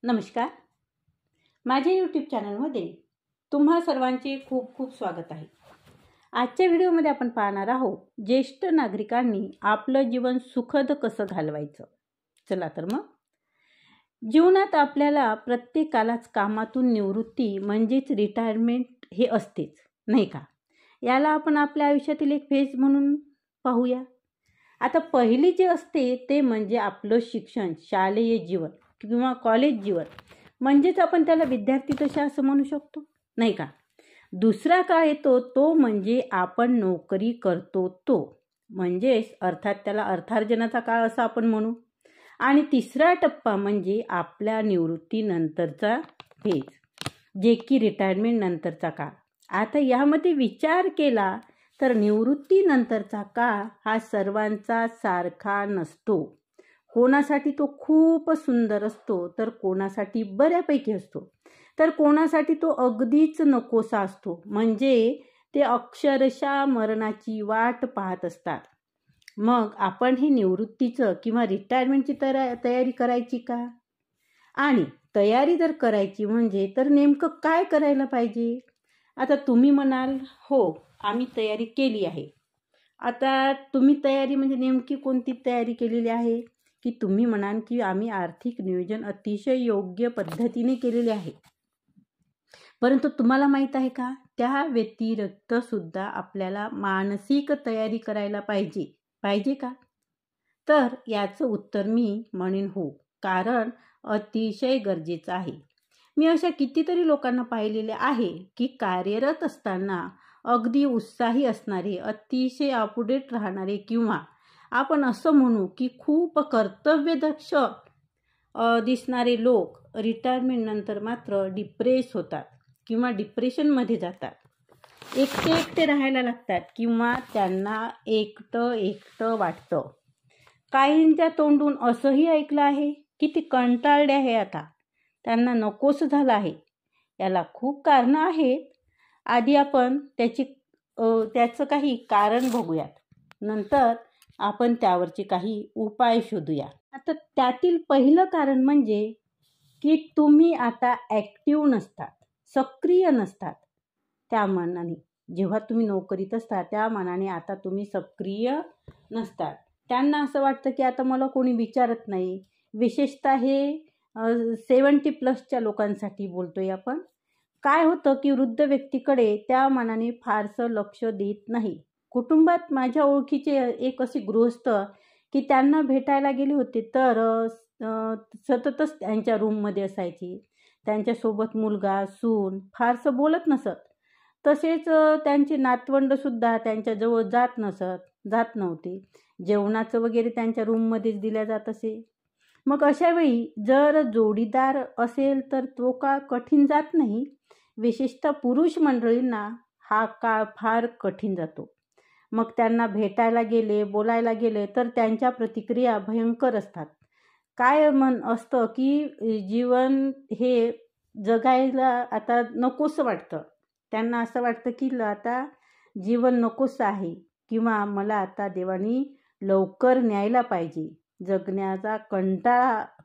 नमस्कार. माझ्या यूट्यूब चॅनलमध्ये तुम्हा सर्वांचे खूप खूप स्वागत आहे. आजच्या व्हिडिओमध्ये आपण पाहणार आहोत ज्येष्ठ नागरिकांनी आपलं जीवन सुखद कसं घालवायचं. चला तर मग, जीवनात आपल्याला प्रत्येकालाच कामातून निवृत्ती म्हणजेच रिटायरमेंट हे असतेच, नाही का? याला आपण आपल्या आयुष्यातील एक फेज म्हणून पाहूया. आता पहिली जे असते ते म्हणजे आपलं शिक्षण, शालेय जीवन किंवा कॉलेज जीवन, म्हणजेच आपण त्याला विद्यार्थी दशा असं म्हणू शकतो, नाही का? दुसरा काळ येतो तो म्हणजे आपण नोकरी करतो तो, म्हणजेच अर्थात त्याला अर्थार्जनाचा काळ असं आपण म्हणू. आणि तिसरा टप्पा म्हणजे आपल्या निवृत्तीनंतरचा फेज, जे की रिटायरमेंट नंतरचा काळ. आता यामध्ये विचार केला तर निवृत्तीनंतरचा काळ हा सर्वांचा सारखा नसतो. कोणासाठी तो खूप सुंदर असतो, तर कोणासाठी बऱ्यापैकी असतो, तर कोणासाठी तो अगदीच नकोसा असतो. म्हणजे ते अक्षरशः मरणाची वाट पाहत असतात. मग आपण हे निवृत्तीचं किंवा रिटायरमेंटची तयारी करायची का? आणि तयारी जर करायची म्हणजे तर नेमकं काय करायला पाहिजे? आता तुम्ही म्हणाल, हो आम्ही तयारी केली आहे. आता तुम्ही तयारी म्हणजे नेमकी कोणती तयारी केलेली आहे? की तुम्ही म्हणाल की आम्ही आर्थिक नियोजन अतिशय योग्य पद्धतीने केलेले आहे. परंतु तुम्हाला माहीत आहे का, त्या व्यतिरिक्त सुद्धा आपल्याला मानसिक तयारी करायला पाहिजे का? तर याचं उत्तर मी म्हणेन हो, कारण अतिशय गरजेचं आहे. मी अशा कितीतरी लोकांना पाहिलेले आहे की कार्यरत असताना अगदी उत्साही असणारे, अतिशय अपडेट राहणारे, किंवा आपण असं म्हणू की खूप कर्तव्यदक्ष दिसणारे लोक रिटायरमेंट नंतर मात्र डिप्रेस होतात किंवा डिप्रेशनमध्ये जातात. एकटे राहायला लागतात किंवा त्यांना एकटं वाटतं. काहींच्या तोंडून असंही ऐकलं आहे की ते कंटाळले आहे, आता त्यांना नकोस झालं आहे. याला खूप कारणं आहेत. आधी आपण त्याचं काही कारण बघूयात, नंतर आपण त्यावरचे काही उपाय शोधूया. आता त्यातील पहिलं कारण म्हणजे की तुम्ही आता ॲक्टिव्ह नसतात, सक्रिय नसतात. त्या मानाने जेव्हा तुम्ही नोकरीत असता त्या मानाने आता तुम्ही सक्रिय नसतात. त्यांना असं वाटतं की आता मला कोणी विचारत नाही. विशेषतः हे 70+ लोकांसाठी बोलतोय आपण. काय होतं की वृद्ध व्यक्तीकडे त्या मानाने फारसं लक्ष देत नाही. कुटुंबात माझ्या ओळखीचे एक असे गृहस्थ की त्यांना भेटायला गेले होते तर सततच त्यांच्या रूममध्ये असायची. त्यांच्यासोबत मुलगा, सून फारसं बोलत नसत. तसेच त्यांचे नातवंडसुद्धा त्यांच्याजवळ जात नव्हते. जेवणाचं वगैरे त्यांच्या रूममध्येच दिल्या जात असे. मग अशा वेळी जर जोडीदार असेल तर तो काळ कठीण जात नाही. विशेषतः पुरुष मंडळींना हा काळ फार कठीण जातो. मग त्यांना भेटायला गेले, बोलायला गेले तर त्यांच्या प्रतिक्रिया भयंकर असतात. काय असतं की जीवन हे जगायला आता नकोसं वाटतं. त्यांना असं वाटतं की आता जीवन नकोसं आहे, किंवा मला आता देवानी लवकर न्यायला पाहिजे. जगण्याचा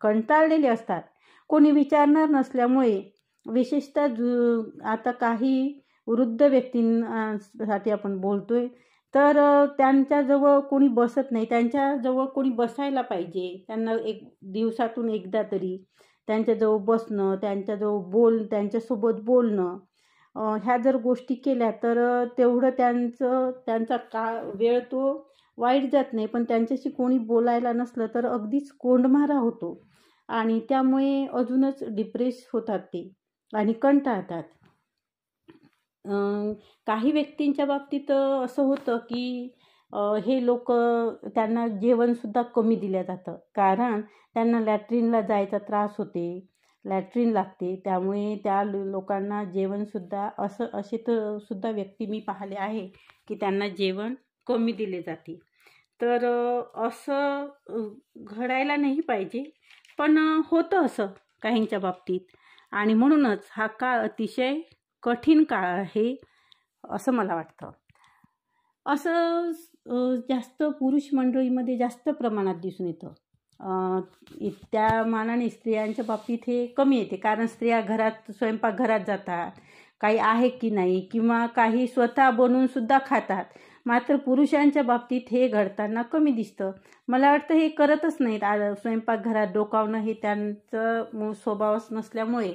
कंटाळलेले असतात. कोणी विचारणार नसल्यामुळे. विशेषतः आता काही वृद्ध व्यक्तींसाठी आपण बोलतोय, तर त्यांच्याजवळ कोणी बसत नाही. त्यांच्याजवळ कोणी बसायला पाहिजे. त्यांना दिवसातून एकदा तरी त्यांच्याजवळ बसणं, त्यांच्यासोबत बोलणं, ह्या जर गोष्टी केल्या तर तेवढं त्यांचा वेळ तो वाईट जात नाही. पण त्यांच्याशी कोणी बोलायला नसलं तर अगदीच कोंडमारा होतो आणि त्यामुळे अजूनच डिप्रेस होतात ते आणि कंटाळतात. काही व्यक्तींच्या बाबतीत असं होतं की हे लोक, त्यांना जेवणसुद्धा कमी दिलं जातं, कारण त्यांना लॅट्रिनला जायचा त्रास होते, लॅट्रिन लागते. त्यामुळे त्या लोकांना जेवणसुद्धा असे तर सुद्धा व्यक्ती मी पाहिले आहे की त्यांना जेवण कमी दिले जाते. तर असं घडायला नाही पाहिजे, पण होतं असं काहींच्या बाबतीत. आणि म्हणूनच हा काळ अतिशय कठीण काळ आहे असं मला वाटतं. असं जास्त पुरुष मंडळीमध्ये जास्त प्रमाणात दिसून येतं. त्या मानाने स्त्रियांच्या बाबतीत हे कमी येते, कारण स्त्रिया घरात स्वयंपाकघरात जातात, काही आहे की नाही, किंवा काही स्वतः बनवूनसुद्धा खातात. मात्र पुरुषांच्या बाबतीत हे घडताना कमी दिसतं. मला वाटतं हे करतच नाहीत. स्वयंपाकघरात डोकावणं हे त्यांचं मूळ स्वभावच नसल्यामुळे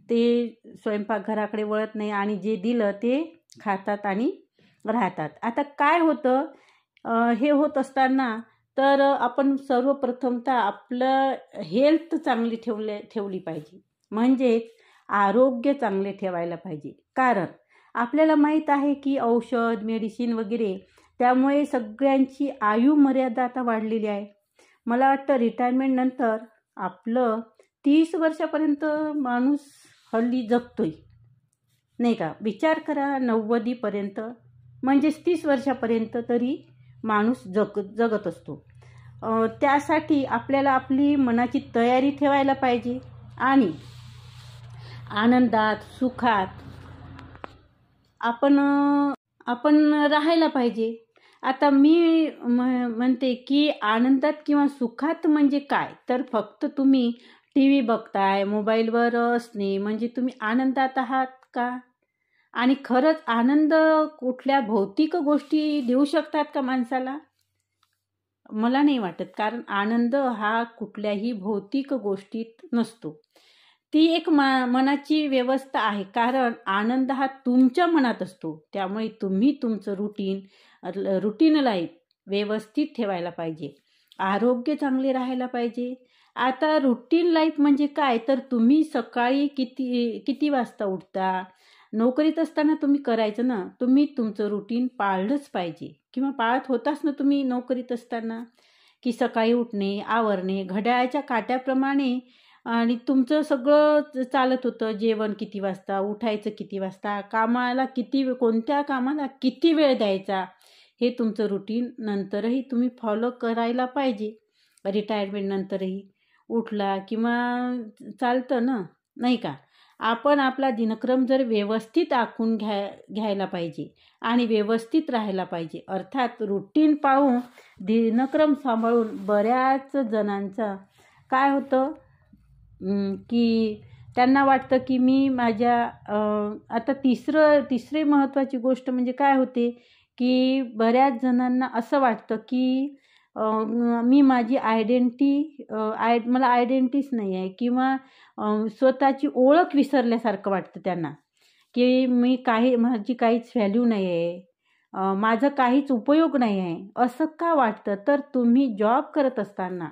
ते स्वयंपाकघराकडे वळत नाही आणि जे दिलं ते खातात आणि राहतात. आता काय होतं, हे होत असताना तर आपण सर्वप्रथमतः आपलं हेल्थ चांगली ठेवली पाहिजे, म्हणजेच आरोग्य चांगले ठेवायला पाहिजे. कारण आपल्याला माहीत आहे की औषध, मेडिसिन वगैरे त्यामुळे सगळ्यांची आयु मर्यादा आता वाढलेली आहे. मला वाटतं रिटायरमेंट नंतर आपलं 30 वर्षापर्यंत माणूस हल्ली जगतोय, नाही का? विचार करा, 90पर्यंत म्हणजेच 30 वर्षापर्यंत तरी माणूस जगत असतो. त्यासाठी आपल्याला आपली मनाची तयारी ठेवायला पाहिजे आणि आनंदात, सुखात आपण राहायला पाहिजे. आता मी म्हणते की आनंदात किंवा सुखात म्हणजे काय, तर फक्त तुम्ही TV बघताय, मोबाईलवर असणे म्हणजे तुम्ही आनंदात आहात का? आणि खरंच आनंद कुठल्या भौतिक गोष्टी देऊ शकतात का माणसाला? मला नाही वाटत, कारण आनंद हा कुठल्याही भौतिक गोष्टीत नसतो. ती एक मनाची व्यवस्था आहे, कारण आनंद हा तुमच्या मनात असतो. त्यामुळे तुम्ही तुमचं रुटीन लाईफ व्यवस्थित ठेवायला पाहिजे, आरोग्य चांगले राहायला पाहिजे. आता रुटीन लाईफ म्हणजे काय, तर तुम्ही सकाळी किती वाजता उठता, नोकरीत असताना तुम्ही करायचं ना, तुम्ही तुमचं रुटीन पाळलंच पाहिजे, किंवा पाळत होताच ना तुम्ही नोकरीत असताना, की सकाळी उठणे, आवरणे, घड्याळाच्या काट्याप्रमाणे आणि तुमचं सगळं चालत होतं. जेवण किती वाजता, उठायचं किती वाजता, कोणत्या कामाला किती वेळ द्यायचा, हे तुमचं रुटीन नंतरही तुम्ही फॉलो करायला पाहिजे. रिटायरमेंट नंतरही उठला किंवा चालतं ना, नाही का? आपण आपला दिनक्रम जर व्यवस्थित आखून घ्यायला पाहिजे आणि व्यवस्थित राहायला पाहिजे. अर्थात रुटीन पाळून, दिनक्रम सांभाळून बऱ्याच जणांचा काय होतं की त्यांना वाटतं की मी माझ्या आता तिसरी महत्त्वाची गोष्ट म्हणजे काय होते की बऱ्याच जणांना असं वाटतं की मी माझी मला आयडेंटिटीच नाही आहे, किंवा स्वतःची ओळख विसरल्यासारखं वाटतं त्यांना, की माझी काहीच व्हॅल्यू नाही आहे, माझं काहीच उपयोग नाही आहे. असं का वाटतं, तर तुम्ही जॉब करत असताना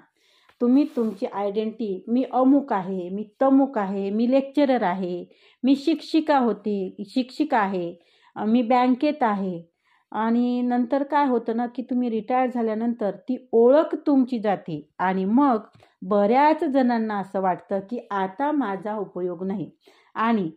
तुम्ही तुमची आयडेंटिटी, मी अमुक आहे, मी तमुक आहे, मी लेक्चरर आहे, मी शिक्षिका आहे, मी बँकेत आहे, आणि नंतर काय होतं ना की तुम्ही रिटायर झाल्यानंतर ती ओळख तुमची जाते आणि मग बऱ्याच जणांना असं वाटतं की आता माझा उपयोग नाही. आणि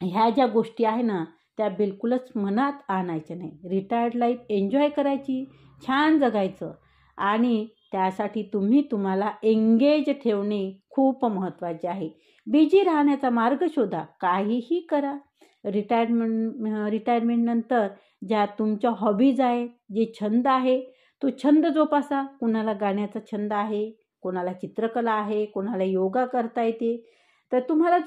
ह्या ज्या गोष्टी आहे ना त्या बिलकुलच मनात आणायच्या नाही. रिटायर्ड लाईफ एन्जॉय करायची, छान जगायचं, आणि त्यासाठी तुम्हाला एंगेज ठेवणे खूप महत्त्वाचे आहे. बिझी राहण्याचा मार्ग शोधा, काहीही करा. रिटायरमेंट नंतर ज्या तुमच्या हॉबीज आहेत, जे छंद आहे, तो छंद जोपासा. कोणाला गाण्याचा छंद आहे, कोणाला चित्रकला आहे, कोणाला योगा करता येते, तर तुम्हाला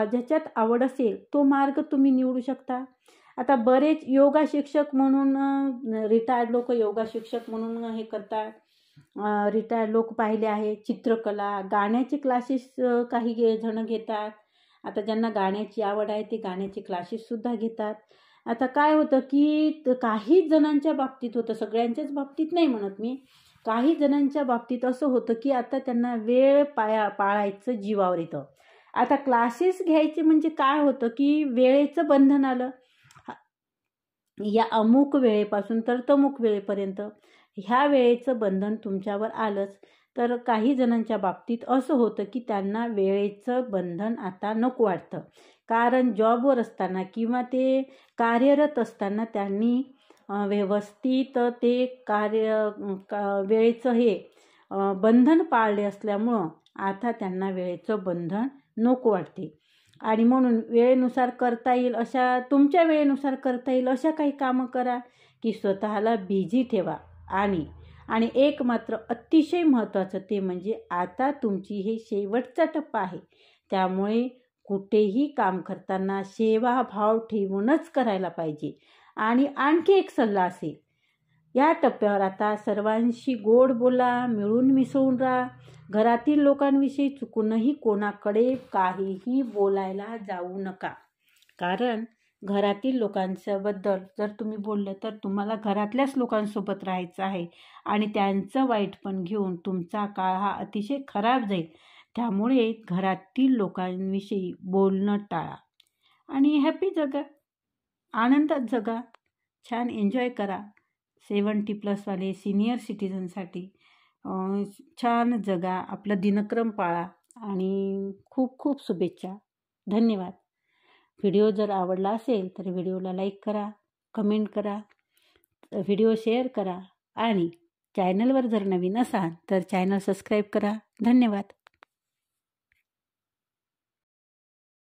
ज्याच्यात आवड असेल तो मार्ग तुम्ही निवडू शकता. आता बरेच योगा शिक्षक म्हणून रिटायर्ड लोक योगा शिक्षक म्हणून हे करतात. रिटायर्ड लोक पाहिले आहे. चित्रकला, गाण्याचे क्लासेस काही जण घेतात. आता ज्यांना गाण्याची आवड आहे ते गाण्याचे क्लासेससुद्धा घेतात. आता काय होतं की काही जणांच्या बाबतीत होतं, सगळ्यांच्याच बाबतीत नाही म्हणत मी, काही जणांच्या बाबतीत असं होतं की आता त्यांना वेळ पाळायचं जीवावर येतं. आता क्लासेस घ्यायचे म्हणजे काय होतं की वेळेचं बंधन आलं. या अमुक वेळेपासून तर तमुक वेळेपर्यंत ह्या वेळेचं बंधन तुमच्यावर आलंच. तर काही जणांच्या बाबतीत असं होतं की त्यांना वेळेचं बंधन आता नको वाटतं, कारण जॉबवर असताना किंवा ते कार्यरत असताना त्यांनी व्यवस्थित ते वेळेचं हे बंधन पाळले असल्यामुळं आता त्यांना वेळेचं बंधन नको वाटते. आणि म्हणून वेळेनुसार करता येईल तुमच्या वेळेनुसार करता येईल अशा काही कामं करा की स्वतःला बिझी ठेवा आणि आणि एक मात्र अतिशय महत्त्वाचं ते म्हणजे आता तुमची हे शेवटचा टप्पा आहे. त्यामुळे कुठेही काम करताना सेवाभाव ठेवूनच करायला पाहिजे. आणि आणखी एक सल्ला असेल, या टप्प्यावर आता सर्वांशी गोड बोला, मिळून मिसळून राहा. घरातील लोकांविषयी चुकूनही कोणाकडे काहीही बोलायला जाऊ नका. कारण घरातील लोकांच्याबद्दल जर तुम्ही बोललं तर तुम्हाला घरातल्याच लोकांसोबत राहायचं आहे आणि त्यांचं वाईटपण घेऊन तुमचा काळ हा अतिशय खराब जाईल. त्यामुळे घरातील लोकांविषयी बोलणं टाळा आणि हॅपी जगा, आनंदात जगा, छान एन्जॉय करा. 70+ सिनियर सिटीजनसाठी छान जगा, आपलं दिनक्रम पाळा आणि खूप खूप शुभेच्छा. धन्यवाद. व्हिडिओ जर आवडला असेल तर व्हिडिओला लाईक करा, कमेंट करा, व्हिडिओ शेअर करा आणि चॅनलवर जर नवीन असाल तर चॅनल सबस्क्राईब करा. धन्यवाद.